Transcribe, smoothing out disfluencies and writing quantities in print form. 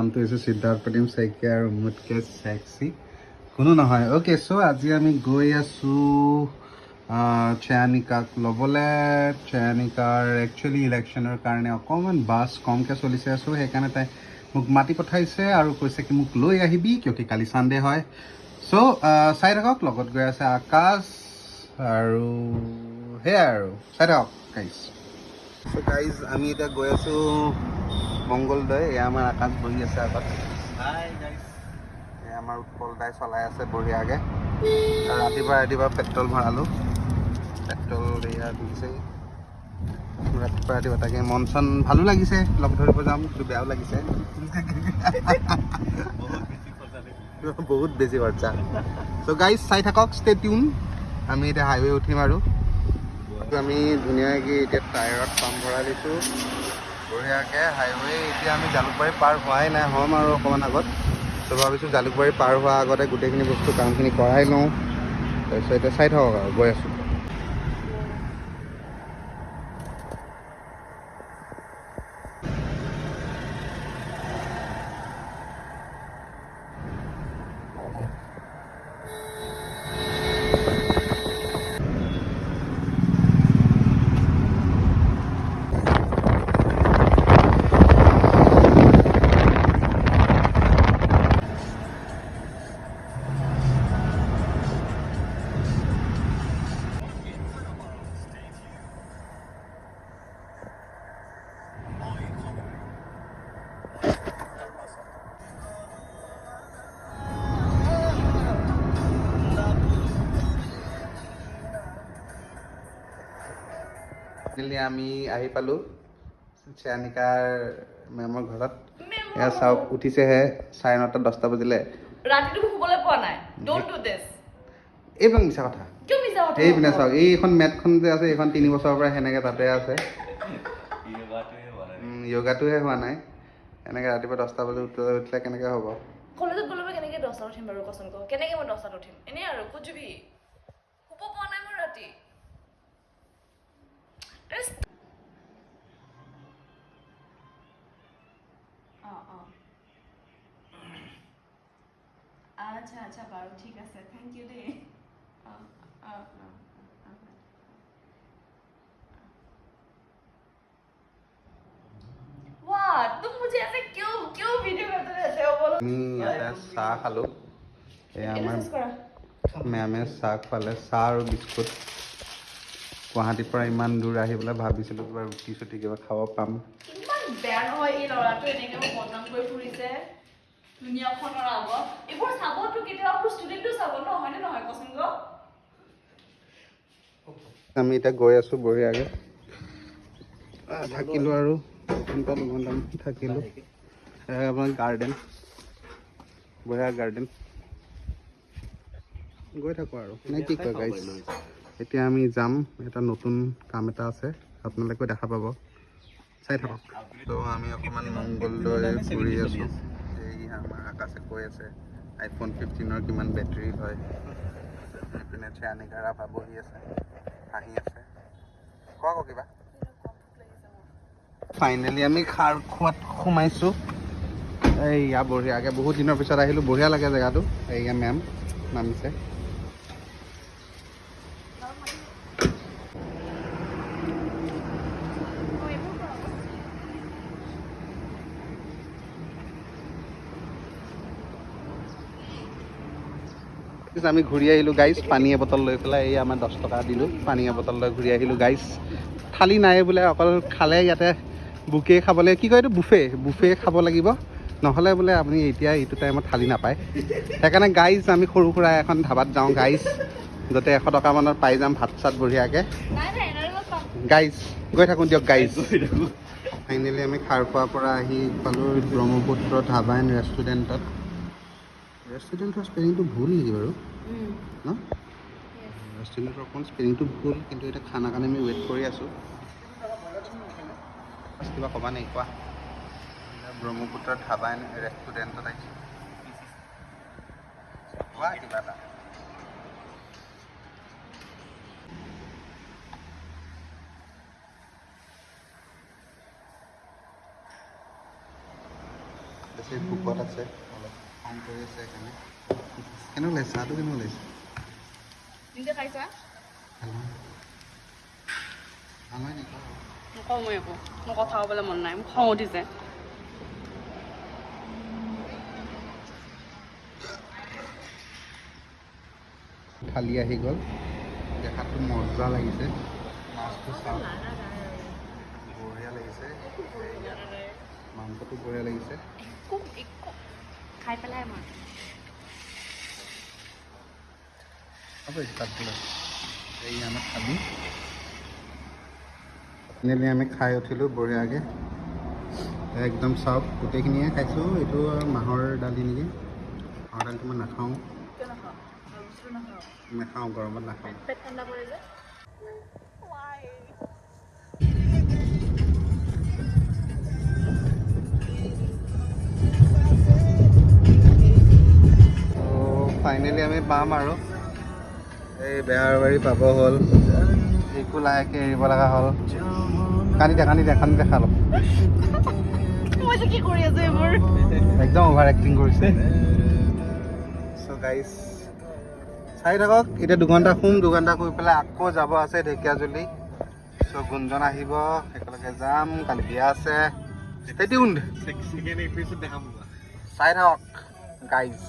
নামটো হৈছে সিদ্ধাৰ্থ প্ৰতিম শইকীয়া আৰু মোতকৈ ছেক্সি কোনো নহয়। অ'কে, চ' আজি আমি গৈ আছোঁ চয়নিকাক ল'বলৈ। চয়নিকাৰ একচুৱেলি ইলেকশ্যনৰ কাৰণে অকণমান বাছ কমকৈ চলিছে আছোঁ, সেইকাৰণে তাই মোক মাতি পঠাইছে আৰু কৈছে কি মোক লৈ আহিবি কিয়কি কালি ছানডে হয়। চ' চাই থাকক, লগত গৈ আছে আকাশ আৰু সেয়াই আৰু চাই থাকক গাইজ। চ' গাইজ আমি এতিয়া গৈ আছোঁ মংগলদৈ। এয়া আমাৰ আকাশ বহি আছে আগত। এয়া আমাৰ উৎপল দাই চলাই আছে বঢ়িয়াকৈ। ৰাতিপুৱা পেট্ৰল ভৰালোঁ, পেট্ৰল এয়া দিছেই ৰাতিপুৱা তাকে মন চন ভালো লাগিছে, লগ ধৰিব যাম কিন্তু বেয়াও লাগিছে বহুত বেছি খৰচা। চ' গাইজ চাই থাকক, ষ্টে টিউন। আমি এতিয়া হাইৱে উঠিম আৰু আমি ধুনীয়াকৈ এতিয়া টায়াৰত পাম্প ভৰাই দিছোঁ বঢ়িয়াকৈ। হাইৱে এতিয়া আমি জালুকবাৰী পাৰ হোৱাই নাই, হ'ম আৰু অকণমান আগত। ত' ভাবিছোঁ জালুকবাৰী পাৰ হোৱাৰ আগতে গোটেইখিনি বস্তু কামখিনি কৰাই লওঁ, তাৰপিছত এতিয়া চাই থাকক আৰু গৈ আছোঁ। আমি আহি পালোঁ চয়নিকাৰ মেমৰ ঘৰত। এয়া চাওক, উঠিছেহে 9:30 10টা বাজিলে। ৰাতিটো শুবলৈ পোৱা নাই। Don't do this. এইবিলাক মিছা কথা। কিয় মিছা কথা? এই পিনে চাওক, এইখন মেটখন যে আছে এইখন 3 বছৰৰ পৰা সেনেকৈ তাতে আছে। য়োগাটোহে হোৱা নাই। এনেকৈ ৰাতিপুৱা 10টা বজাত উঠিলে কেনেকৈ হ'ব? কলেজত গ'লে মই কেনেকৈ 10টাত উঠিম বাৰু কচোন ক? কেনেকৈ মই 10টাত উঠিম? এনেই আৰু কুজবি শুব পোৱা নাই মই ৰাতি। আচ্ছা আচ্ছা বাৰু ঠিক আছে, থেংক ইউ দেই। वाह, तुम मुझे ऐसे क्यों क्यों वीडियो करते रहते हो? बोलो। আমি এতিয়া চাহ খালোঁ। এয়া আমাৰ মেমে চাহ খোৱালে, চাহ আৰু বিস্কুট। গুৱাহাটীৰ পৰা ইমান দূৰ আহি পেলাই ভাবিছিলোঁ কিবা ৰুটি চুটি কিবা খাব পাম। ইমান বেয়া নহয় এই ল'ৰাটো, এনেকৈ মোক বদনাম কৰি ফুৰিছে দুনিয়াখনৰ আগত। এইবোৰ চাবতো কেতিয়াবা ষ্টুডেণ্টটো চাব ন, হয়নে নহয় কচোন ক? আমি এতিয়া গৈ আছোঁ বঢ়িয়াকৈ। থাকিলোঁ আৰু দুঘণ্টামান থাকিলোঁ। আপোনাৰ গাৰ্ডেন, বঢ়িয়া গাৰ্ডেন। গৈ থাকোঁ আৰু নে কি কয় গাইজ? এতিয়া আমি যাম, এটা নতুন কাম এটা আছে, আপোনালোকে দেখা পাব, চাই থাকক। ত' আমি অকণমান মংগলদৈ ফুৰি আছোঁ। এই আমাৰ আকাশে কৈ আছে iPhone 15ৰ কিমান বেটেৰী হয়। এইপিনে চয়নিকা ৰাভা বহি আছে, হাঁহি আছে। কোৱা আকৌ কিবা। ফাইনেলি আমি খাৰ খোৱাত সোমাইছোঁ। এইয়া বঢ়িয়াকৈ বহুত দিনৰ পিছত আহিলোঁ, বঢ়িয়া লাগে জেগাটো। এইয়া মেম নামিছে। আমি ঘূৰি আহিলোঁ গাইজ, পানী এবটল লৈ পেলাই। এই আমাৰ 10 টকা দিলোঁ, পানী এবটল লৈ ঘূৰি আহিলোঁ গাইজ। থালি নাই বোলে, অকল খালে ইয়াতে বুকে খাবলৈ, কি কয় এইটো, বুফে খাব লাগিব, নহ'লে বোলে আপুনি এতিয়া এইটো টাইমত থালি নাপায়। সেইকাৰণে গাইজ আমি সৰু সুৰা এখন ধাবাত যাওঁ গাইজ, যাতে 100 টকামানত পাই যাম ভাত চাত বঢ়িয়াকৈ। গাইজ গৈ থাকোঁ দিয়ক গাইজ। ফাইনেলি আমি খাৰ খোৱাৰ পৰা আহি পালোঁ ব্ৰহ্মপুত্ৰ ধাবা এণ্ড ৰেষ্টুৰেণ্টত। ৰেষ্টুৰেণ্টৰ স্পেলিংটো ভুল নেকি বাৰু ন? ৰেষ্টুৰেণ্টৰ অকণমান স্পেলিংটো ভুল, কিন্তু এতিয়া খানা কাৰণে আমি ৱেইট কৰি আছোঁ। কিবা ক'বা নাই কোৱা? ব্ৰহ্মপুত্ৰ ধাবা এণ্ড ৰেষ্টুৰেণ্টত আহিছোঁ, কোৱা কিবা এটা। এই ভোকত আছে অলপ খং কৰি আছে সেইকাৰণে কেনে ওলাইছে চাহটো কেনে ওলাইছে নিজে খাইছা ভাল নহয় নেকি নকওঁ মই একো মোৰ কথা ক'বলৈ মন নাই মোৰ খং উঠিছে থালি আহি গ'ল দেখাতটো মজা লাগিছে মাছটো চাওক বঢ়িয়া লাগিছে মাংসটো বঢ়িয়া লাগিছে একো খাই পেলাই মই হ'ব ষ্টাৰ্ট বোলে এই আমাৰ থালি ফাইনেলি আমি খাই উঠিলোঁ বঢ়িয়াকৈ একদম চাওক গোটেইখিনিয়ে খাইছোঁ এইটো মাহৰ দালি নেকি মাহৰ দালিটো মই নাখাওঁ নাখাওঁ গৰমত নাখাওঁ পেট ঠাণ্ডা কৰে যে ফাইনেলি আমি পাম আৰু এই বেহাৰবাৰী পাব হ'ল একো লাহেকৈ এৰিব লগা হ'ল কান্দি দে খা অলপ মই যে কি কৰি আছো এইবোৰ একদম অভাৰ এক্টিং কৰিছে চ' গাইজ চাই থাকক এতিয়া 2 ঘণ্টা শুম 2 ঘণ্টা শুই পেলাই আকৌ যাব আছে ঢেকীয়াজুলি চ' গুঞ্জন আহিব একেলগে যাম কালি বিয়া আছে ষ্টেই টিউনড চাই থাকক গাইজ